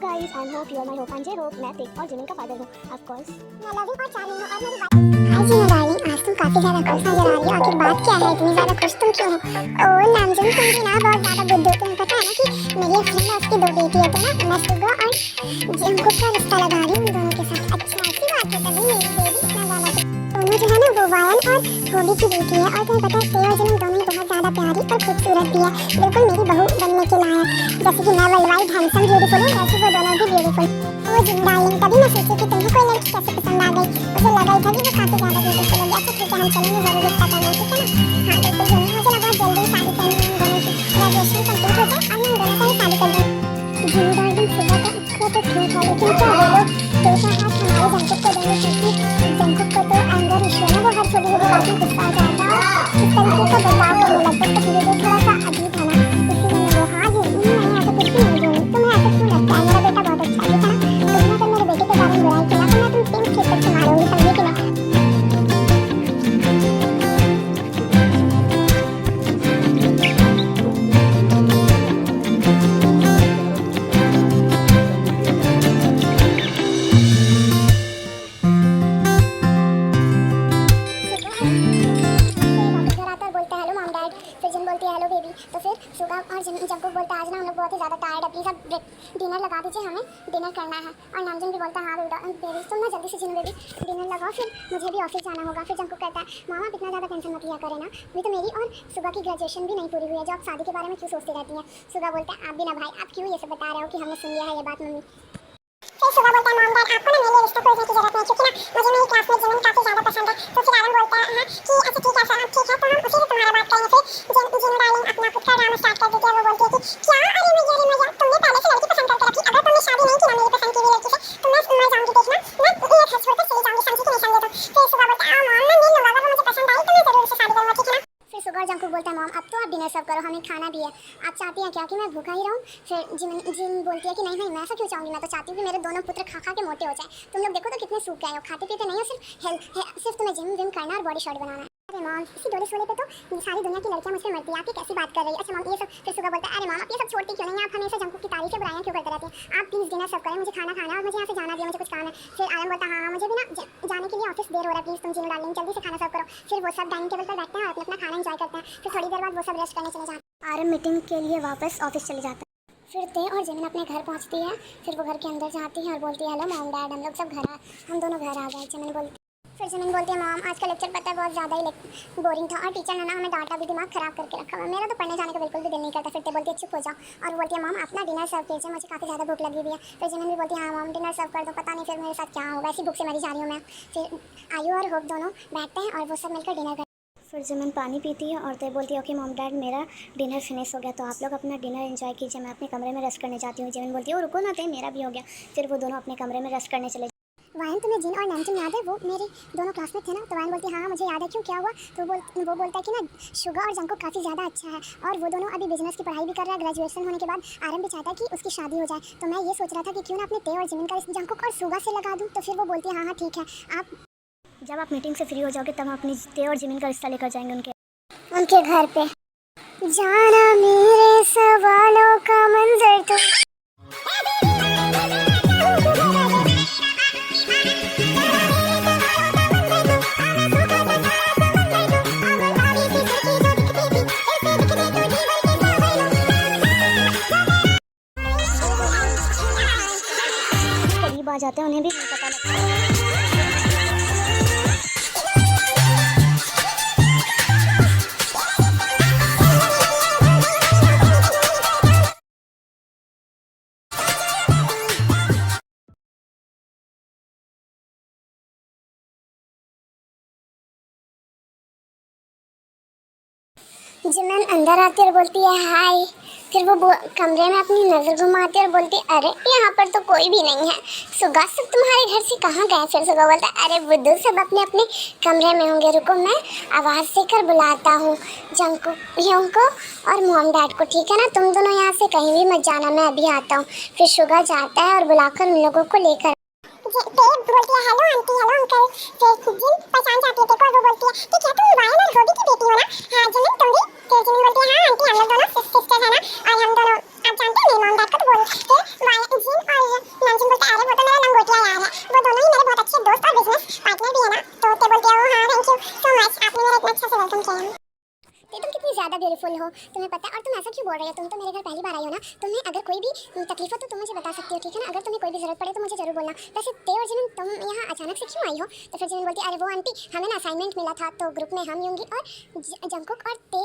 guys, I hope you are my hope and J hope मैं pick और Jimin का father हूँ of course। मैं लविंग और चार्मिंग हूँ और मेरी बात हाय जीना डार्लिंग, आज तुम काफी ज्यादा खुश नजर आ रही हो। आखिर बात क्या है, इतनी ज्यादा खुश तुम क्यों हो? ओ नामजन, तुम भी ना बहुत ज्यादा बुद्धू। तुम्हें पता है ना कि मेरी एक फ्रेंड है, उसकी 2 बेटी है, तो ना मैं सुगा और जिंकुक का रिश्ता लगा रही हूँ दोनों के साथ। अच्छा ऐसी बात है, तभी मेरी बेबी इतना ज्यादा दोनों जो है ना वो वायन और होबी की बेटी है। और तुम्हें पता है ते और जिमिन दोनों ही बहुत ज्यादा प्यारी और खूबसूरत भी है, बिल्कुल मेरी बहू बनने के लायक। जैसे कि मैं वर्ल्ड वाइड हैंडसम ब्यूटीफुल हूँ, वैसे वो दोनों भी ब्यूटीफुल। वो जिन डार्लिंग, तभी मैं सोची कि तुम्हें कोई लड़की कैसे पसंद आ गई। मुझे लगा ही था कि वो काफी ज्यादा ब्यूटीफुल होगी। अच्छा ठीक है, हम चलेंगे जरूर रिश्ता करने, ठीक है ना? हाँ बिल्कुल जरूर, मुझे लगा जल्दी शादी करनी है। हम दोनों की ग्रेजुएशन कंप्लीट हो जाए और हम दोनों का ही शादी कर दें। जिन डार्लिंग सुबह का तो ठीक है, लेकिन क्या वो लोग देखा हाथ हमारे जंकुक को देंगे, क्योंकि जंकुक को तो एंगर इशू है ना, वो हर छोटी छोटी बात में गुस्सा आ जाता है और इस तरीके का बदलाव करने लगता है। तो धीरे थोड़ा सा अजीब है ना, इसीलिए मैं वो हाँ जी मैं ऐसा कुछ भी नहीं बोली। तुम्हें ऐसा क्यों लगता है? मेरा बेटा बहुत अच्छा है, ठीक है ना? तुमने तो मेरे बेटे के बारे में बुराई की ना, तो मैं तुम 3 खेत तक संभालूंगी, समझी कि नहीं? हेलो बेबी, तो फिर सुगा और जंकुक बोलता है आज ना हम लोग बहुत ही ज़्यादा टायर्ड है, प्लीज़ आप डिनर लगा दीजिए, हमें डिनर करना है। और नामजन भी बोलता है हाँ बेबी तुम ना जल्दी से जिन बेबी डिनर लगाओ, फिर मुझे भी ऑफिस जाना होगा। फिर जंकुक कहता है मामा इतना ज़्यादा टेंशन मत लिया करें ना, अभी तो मेरी और सुगा की ग्रेजुएशन भी नहीं पूरी हुई है, जो आप शादी के बारे में क्यों सोचती रहती हैं? सुगा बोलता है आप भी ना भाई, आप क्यों ये सब बता रहे हो कि हमने सुन लिया है ये बात मम्मी। फिर सुगा बोलता है मॉम डैड आपको ना मेरे लिए रिश्ता खोजने की जरूरत नहीं, क्योंकि ना मुझे मेरी क्लासमेट जिमिन काफी ज्यादा पसंद है। तो फिर आरन बोलता है हाँ कि अच्छा ठीक है सर, ठीक है तो हम उसी से तुम्हारा बात करेंगे। फिर जिन डार्लिंग अपना खुद का ड्रामा स्टार्ट कर देती है। वो बोलती है कि क्या अरे मजा तुमने पहले से लड़की पसंद करके रखी, अगर तुमने शादी नहीं की ना मेरी पसंद की हुई लड़की से तो मैं मर जाऊंगी, देखना मैं ये घर छोड़कर चली जाऊंगी, समझी कि नहीं समझे? तो फिर सुगा बोलता है मॉम मैं नहीं लूंगा, अगर वो मुझे पसंद आई तो मैं जरूर उससे शादी करूंगा, ठीक है ना? फिर सुगा और जंकुक बोलता है मॉम अब तो आप डिनर सर्व करो, हमें खाना भी है, आप चाहती हैं क्या कि मैं भूखा ही रहूं? फिर जिन बोलती है कि नहीं भाई मैं ऐसा क्यों चाहूंगी, मैं तो चाहती हूँ कि मेरे दोनों पुत्र खा खा के मोटे हो जाए। तुम लोग देखो तो कितने सूख गए हो, खाते पीते नहीं हो, सिर्फ तुम्हें जिम विम करना और बॉडी शॉट बनाना है। अरे मॉम इसी डोले शोले पे तो सारी दुनिया की लड़कियां मुझसे मरती है, आप ये कैसी बात कर रही है? अच्छा मॉम ये सब। फिर सुगा बोलता है अरे मॉम आप ये सब छोड़ती क्यों नहीं, आप हमेशा जंकुक की तारीफ बुराइयां क्यों करते रहती हैं? आप प्लीज डिनर सर्व करें, मुझे खाना खाना है और मुझे यहाँ से जाना भी है, मुझे कुछ काम है। फिर आलम बोलता है हाँ मुझे भी ना जाने के लिए ऑफिस देर हो रहा है, प्लीज तुम जिन डार्लिंग जल्दी से खाना सर्व करो। फिर वो सब डाइनिंग टेबल पर बैठते हैं और अपना खाना एंजॉय करते हैं। फिर थोड़ी देर बाद वो सब रेस्ट करने चले जाते हैं। आरन मीटिंग के लिए वापस ऑफिस चले जाता है। फिर ते और जिमिन अपने घर पहुंचती है। फिर वो घर के अंदर जाती है और बोलती है हेलो मॉम डैड हम लोग सब घर हम दोनों घर आ गए। जिमिन बोलती है मॉम आज का लेक्चर पता है बहुत ज़्यादा ही बोरिंग था और टीचर ने ना हमें डांटा भी, दिमाग खराब करके रखा हुआ, मेरा तो पढ़ने जाने का बिल्कुल भी दिल नहीं करता। फिर ते बोलती है चुप हो जाओ और वो बोलती है मॉम अपना डिनर सर्व कीजिए, मुझे काफ़ी ज़्यादा भूख लगी हुई है। फिर जिमिन भी बोलती है हाँ मॉम डिनर सर्व कर दो, पता नहीं फिर मेरे साथ क्या होगा, ऐसी भूख से मरी जा रही हूँ मैं। फिर आयु और होप दोनों बैठते हैं और वो सब मिलकर डिनर करते हैं। फिर जिमिन पानी पीती है और ते बोलती है ओके मॉम डैड मेरा डिनर फिनिश हो गया, तो आप लोग अपना डिनर एंजॉय कीजिए, मैं अपने कमरे में रेस्ट करने जाती हूँ। जिमिन बोलती है रुको ना ते मेरा भी हो गया। फिर वो दोनों अपने कमरे में रेस्ट करने चले। वायन तुम्हें जिन और नामजन याद है, वो मेरे दोनों क्लासमेट थे ना? तो वायन बोलती है हाँ मुझे याद है, क्यों क्या हुआ? तो वो बोलता है कि ना शुगा और जंकुक काफ़ी ज़्यादा अच्छा है और वो दोनों अभी बिजनेस की पढ़ाई भी कर रहा है, ग्रेजुएशन होने के बाद आरन भी चाहता है कि उसकी शादी हो जाए। तो मैं ये सोच रहा था कि क्यों ना अपने ते और जिमिन का जंकुक और शुगा से लगा दूँ। तो फिर वो बोलती है हाँ हाँ ठीक है, आप जब आप मीटिंग से फ्री हो जाओगे तब हम अपनी ते और जिमिन का रिश्ता लेकर जाएंगे उनके घर पे। जाना मेरे सवालों का मंजर तो करीब आ जाते हैं, उन्हें भी नहीं पता लगता। जिमिन अंदर आती और बोलती है हाय। फिर वो कमरे में अपनी नज़र घुमाती और बोलती अरे यहाँ पर तो कोई भी नहीं है, सुगा सब तुम्हारे घर से कहाँ गए? फिर सुगा बोलता अरे बुद्धू सब अपने अपने कमरे में होंगे, रुको मैं आवाज़ देकर बुलाता हूँ जंकुक को और मॉम डैड को, ठीक है ना? तुम दोनों यहाँ से कहीं भी मत जाना, मैं अभी आता हूँ। फिर सुगा जाता है और बुलाकर उन लोगों को लेकर बोलती है हेलो आंटी हेलो अंकल। फिर जिन पहचान जाती है देखो, वो बोलती है कि क्या तुम वायन और होबी की बेटी हो ना? हाँ जिमिन तुम भी? फिर जिमिन बोलती है हाँ आंटी हम लोग दोनों सिस्टर है ना, और हम दोनों आप जानते हैं मेरे मॉम डैड को। तो बोलते वायन जिन और ज़्यादा ब्यूटीफुल हो, तुम्हें पता है। और तुम ऐसा क्यों बोल रही हो, तुम तो मेरे घर पहली बार आई हो ना। तुम्हें अगर कोई भी तकलीफ हो तो तुम मुझे बता सकती हो, ठीक है ना। अगर तुम्हें कोई भी ज़रूरत पड़े तो मुझे ज़रूर बोलना। वैसे ते और जिमिन तुम यहाँ अचानक से क्यों आई हो? तो फिर जिमिन बोलती है अरे वो आंटी, हमें ना असाइनमेंट मिला था तो ग्रुप में हम यूंगी और जंकुक और ते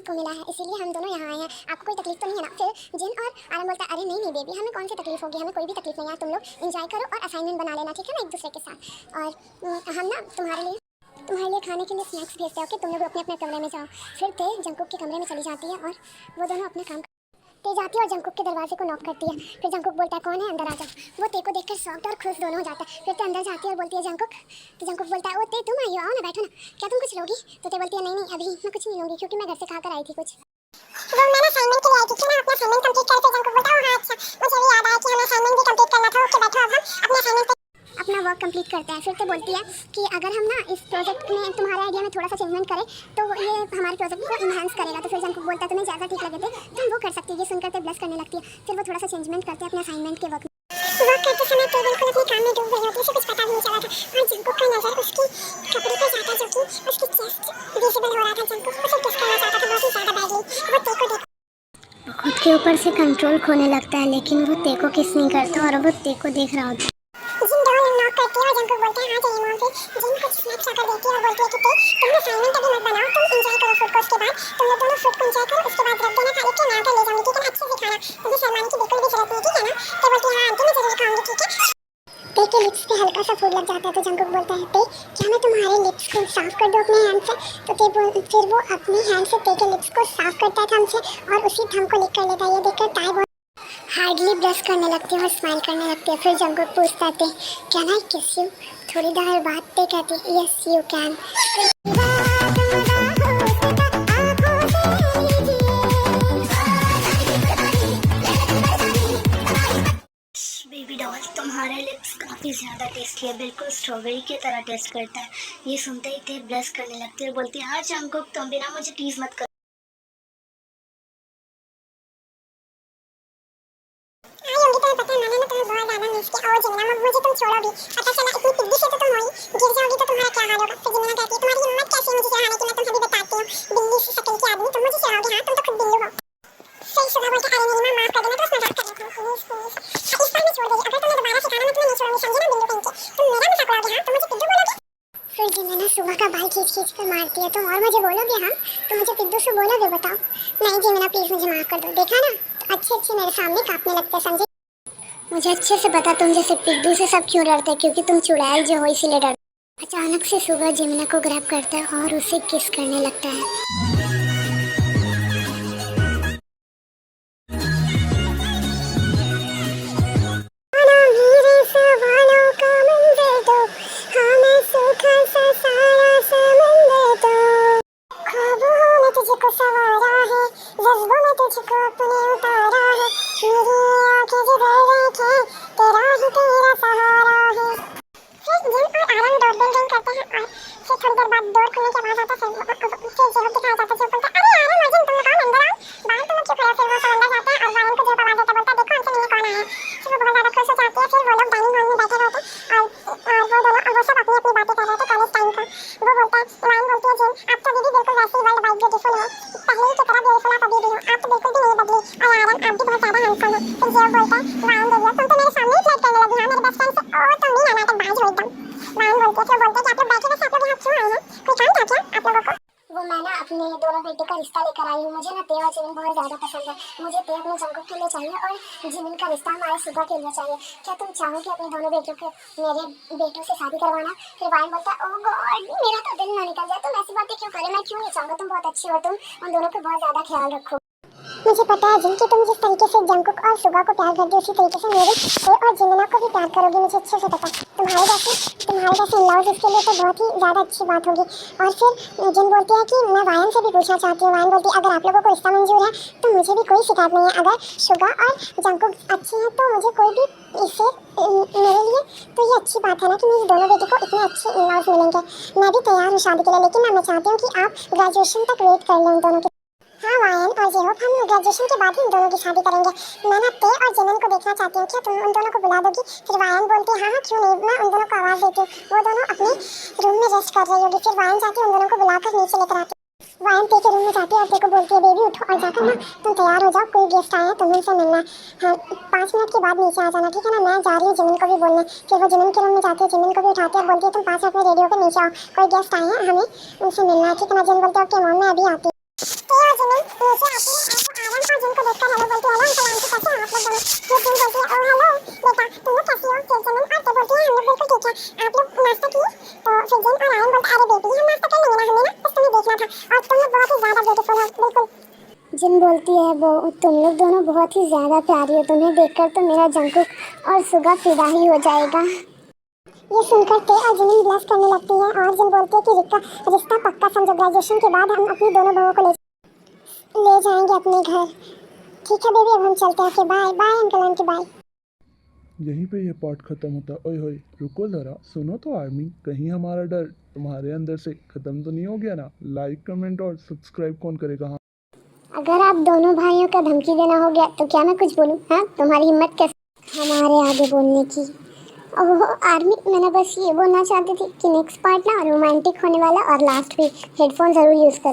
को मिला है, इसीलिए हम दोनों यहाँ आए हैं। आपको कोई तकलीफ तो नहीं है ना? फिर जिन और आरम बोलता है अरे नहीं नहीं बेबी, हमें कौन सी तकलीफ होगी, हमें कोई भी तकलीफ नहीं है। तुम लोग एंजॉय करो और असाइनमेंट बना लेना, ठीक है ना, एक दूसरे के साथ। और हम ना तुम्हारे लिए खाने के लिए स्नैक्स भेजते हैं, ओके। तुम लोग अपने अपने कमरे में जाओ। फिर ते जंकुक के कमरे में चली जाती है और वो दोनों अपने काम ते जाती है और जंकुक के दरवाजे को नॉक करती है। फिर जंकुक बोलता है कौन है, अंदर आ जाओ। वो ते को देखकर शॉक्ड और खुश दोनों हो जाता है। फिर ते अंदर जाती है और बोलती है जंकुक। तो जंकुक बोलता है ओ ते तुम आई हो, आओ ना बैठो ना, क्या तुम कुछ लोगी? तो ते बोलती है नहीं नहीं अभी मैं कुछ नहीं लूँगी, क्योंकि मैं घर से खाकर आई थी कुछ। वो मैं असाइनमेंट के लिए आई थी कि मैं अपना असाइनमेंट कंप्लीट करके जंकुक बोलता है हाँ अच्छा, मुझे भी याद आया कि हमें असाइनमेंट भी कंप्लीट करना था। ओके बैठो, अब हम अपने असाइनमेंट अपना वर्क कंप्लीट करते हैं। फिर तो बोलती है कि अगर हम ना इस प्रोजेक्ट में तुम्हारे आइडिया में थोड़ा सा चेंजमेंट करें तो ये हमारे प्रोजेक्ट को इन्हांस करेगा। तो फिर जंकुक बोलता है तुम्हें जैसा ठीक लगे थे तुम वो कर सकती है। ये सुनकर तो ब्लश करने लगती है। फिर वो थोड़ा सा चेंजमेंट करते हैं अपने असाइनमेंट के वर्क करते समय ते बिल्कुल अपने काम में डूब गई होती है, उसे कुछ पता भी नहीं चला था। और जंकुक का नजर उसकी कपड़े पर जाता जो कि उसकी चेस्ट विजिबल हो रहा था। जंकुक उसे किस करना चाहता था बहुत ही ज़्यादा बैडली। वो ते को खुद के ऊपर से कंट्रोल खोने लगता है, लेकिन वो ते को किस नहीं करता और वो ते को देख रहा होता है। जिन डोर नॉक करती है और जंकुक बोलता है हाँ चाहिए मॉम। फिर जिन कुछ स्नैक्स आकर देती है और बोलती है कि ते तुम असाइनमेंट अभी मत बनाओ, तुम एंजॉय करो फूड को। उसके बाद तुम लोग दोनों फूड को एंजॉय करो, उसके बाद रख देना खा के मैं आकर ले जाऊंगी, ठीक है ना। अच्छे से खाना, मुझे शर्माने की बिल्कुल भी जरूरत नहीं, ठीक है ना। ते बोलती है हाँ आंटी मैं जरूर खाऊंगी, ठीक है। ते के लिप्स पे हल्का सा फूड लग जाता है तो जंकुक बोलता है ते क्या मैं तुम्हारे लिप्स को साफ कर दूं अपने हैंड से? तो फिर वो अपने हैंड से ते के लिप्स को साफ करता है थंब से और उसी थंब को लिक कर लेता है। ये देखकर ताई बहुत हार्डली ब्रश करने लगती है और स्माइल करने लगती है। फिर जंकुक पूछता है कैन आई किस यू? थोड़ी देर बाद ते कहती है yes you can. Baby doll तुम्हारे लिप्स काफ़ी ज़्यादा टेस्टी है, बिल्कुल स्ट्रॉबेरी की तरह टेस्ट करता है। ये सुनते ही थे ब्लश करने लगती है और बोलती है हाँ जंकुक तुम बिना मुझे टीज मत करो। पता है मैंने ना तुम्हें बहुत ज़्यादा मिस किया। और जिन्ना मुझे तुम छोड़ो भी, पता चला इतनी पिद्दी से तो तुम हुई, गिर जाओगी तो तुम्हारा क्या हाल होगा। फिर जिन्ना कहती है तुम्हारी हिम्मत कैसे मुझे चढ़ाने की, मैं तुम्हें अभी बताती हूँ। बिल्ली से शक्ल की आदमी तुम मुझे चढ़ाओगे? हाँ तुम तो खुद बिल्लू हो। सही सुबह बोलते अरे मेरी माँ माफ कर देना, तो मजाक कर रही थी प्लीज प्लीज। इस बार मैं छोड़ देगी, अगर तुमने दोबारा सिखाना मैं तुम्हें नहीं छोड़ूंगी, समझे ना बिल्लू बन के। तुम मेरा मजाक उड़ाओगे? हाँ तुम मुझे पिद्दू बोलोगे? फिर जिन्ना सुबह का बाल खींच खींच कर मारती है तुम और मुझे बोलोगे? हाँ तुम मुझे पिद्दू से बोलोगे? बताओ। नहीं जिन्ना प्लीज मुझे माफ कर दो। देखा ना अच्छे अच्छे मेरे सामने कांपने लगते हैं, समझे। मुझे अच्छे से पता तुम जैसे पिद्दू से सब क्यों डरते, क्योंकि तुम चुड़ैल जो हो इसीलिए डर। अचानक से सुबह जिमिना को ग्रैब करता है और उसे किस करने लगता है। तुझको सवारा है, जज्बों में तुझको अपने उतारा है, मेरी आंखें जिधर देखे तेरा ही तेरा सहारा है। फिर जिन और आरम डोर बेल रिंग करते हैं और फिर थोड़ी देर बाद डोर खुलने की आवाज आता है। फिर जेब दिखाया जाता है जो बोलता है अरे आरम अर्जुन तुम लोग आओ अंदर आओ, बाहर तुम लोग क्यों खड़े हो? फिर वो सब अंदर जाता है और वायन को जेब आवाज देता बोलता है देखो हमसे मिलने कौन आया है। फिर वो बहुत ज्यादा खुश हो जाती है। फिर वो लोग डाइनिंग हॉल में बैठे रहते हैं और वो दोनों वो सब अपनी अपनी बातें कर रहे थे कॉलेज टाइम का। वो बोलता है वायन बोलती है जिन आप तो अभी भी बिल्कुल वैसे ही वर्ल्ड वाइड ब्यूटीफुल है, पहले ही की तरह ब्यूटीफुल आप अभी भी हो, आप तो बिल्कुल भी नहीं बदली। और आरम आप भी बहुत ज्यादा हैंडसम हो। फिर जेब बोलता है वायन देविया तुम तो मेरे सामने ही फ्लर्ट करने लगी, हाँ मेरे बेस्ट फ्रेंड से। ओ तुम भी ना नाटकबाज हो एकदम। वायन बोलते हैं कि आप लोग बैठे वैसे आप लोग यहाँ क्यों आए हैं, कोई काम था क्या आप लोगों को? वो मैं ना अपने दोनों बेटे का रिश्ता लेकर आई हूँ। मुझे ना ते और जिमिन बहुत ज़्यादा पसंद है। मुझे ते अपने जंकुक के लिए चाहिए और जिमिन का रिश्ता हमारे सुबह के लिए चाहिए। क्या तुम चाहोगे अपने दोनों बेटों को मेरे बेटों से शादी करवाना? फिर वायन बोलता है ओह गॉड मेरा तो दिल ना निकल जाए, तुम ऐसी बातें क्यों करे, मैं क्यों नहीं चाहूँगा, तुम बहुत अच्छी हो, तुम उन दोनों को बहुत ज़्यादा ख्याल रखो। मुझे पता है जिनकी तुम जिस तरीके से जंकुक और सुबह को प्यार करती हो उसी तरीके से मेरे ते और जिमिना को भी प्यार करोगी, मुझे अच्छे से पता। तुम्हारे जैसे इन-लॉज उसके लिए तो बहुत ही ज़्यादा अच्छी बात होगी। और फिर जिन बोलती है कि मैं वायन से भी पूछना चाहती हूँ। वायन बोलती है अगर आप लोगों को रिश्ता मंजूर है तो मुझे भी कोई शिकायत नहीं है। अगर सुबह और जंकुक अच्छी हैं तो मुझे कोई भी इससे मेरे लिए तो ये अच्छी बात है ना कि मेरी दोनों बेटी को इतने अच्छे इन-लॉज मिलेंगे। मैं भी तैयार हूँ शादी के लिए, लेकिन मैं चाहती हूँ कि आप ग्रेजुएशन तक वेट कर लें उन दोनों के। हाँ वायन और जेहोप हम ग्रेजुएशन के बाद ही इन दोनों की शादी करेंगे। मैं ना ते और जिमिन को देखना चाहती हूँ, क्या तुम उन दोनों को बुला दोगी? फिर वायन बोलती है हाँ क्यों नहीं, मैं उन दोनों को आवाज़ देती हूँ। वो दोनों अपने रूम में रेस्ट कर रही होगी। फिर वायन जाती है उन दोनों को बुलाकर नीचे लेकर आती है। वायन के रूम में जाती है और तेरे को बोलती है बेबी उठो और जाकर ना तुम तैयार हो जाओ, कोई गेस्ट आए हैं, तुम्हें उनसे मिलना है। हाँ 5 मिनट के बाद नीचे आ जाना, ठीक है ना। मैं जा रही हूँ जिमिन को भी बोलने। फिर वो जिमिन के रूम में जाती है, जिमिन को भी उठाती है, बोलती है तुम 5 मिनट में रेडी होकर नीचे आओ, कोई गेस्ट आए हैं, हमें उनसे मिलना है, ठीक है ना। जिन बोलते ओके मॉम मैं अभी आती हूँ। जिमिन नीचे आती है और आराम से जिन को देखकर हेलो बोलती है, हेलो अंकल आंटी कैसे हैं आप लोग दोनों। फिर जिन बोलती है ओ हेलो बेटा तुम लोग कैसी हो। फिर जिमिन और तो बोलती है हम लोग बिल्कुल ठीक है, आप लोग नाश्ता किए। तो फिर जिन और आयन बोलते अरे बेबी हम नाश्ता कर लेंगे ना, हमें ना बस तुम्हें देखना था और तुम लोग बहुत ही ज़्यादा ब्यूटीफुल हो बिल्कुल। जिन बोलती है वो तुम लोग दोनों बहुत ही ज़्यादा प्यारी हो, तुम्हें देखकर तो मेरा जंकुक और सुगा फिदा ही हो जाएगा। ये सुनकर ते और जिमिन ब्लश करने लगती है और जिन बोलती है कि रिश्ता पक्का समझो, ग्रेजुएशन के बाद हम अपनी दोनों बहू को ले जाएंगे अपने घर। ठीक है बेबी अब हम चलते हैं, फिर bye bye uncle aunty bye. यहीं पे ये पार्ट खत्म होता। ओए होए रुको ज़रा, सुनो तो आर्मी, कहीं हमारा डर तुम्हारे अंदर से ख़त्म तो नहीं हो गया ना। लाइक कमेंट और सब्सक्राइब कौन करेगा। हाँ अगर आप दोनों भाइयों का धमकी देना हो गया तो क्या मैं कुछ बोलूं। हाँ तुम्हारी हिम्मत कैसे हमारे आगे बोलने की। ओह आर्मी मैंने बस ये बोलना चाहती थी कि नेक्स्ट पार्ट ना रोमांटिक होने वाला और लास्ट भी हेडफोन ज़रूर यूज़ करें।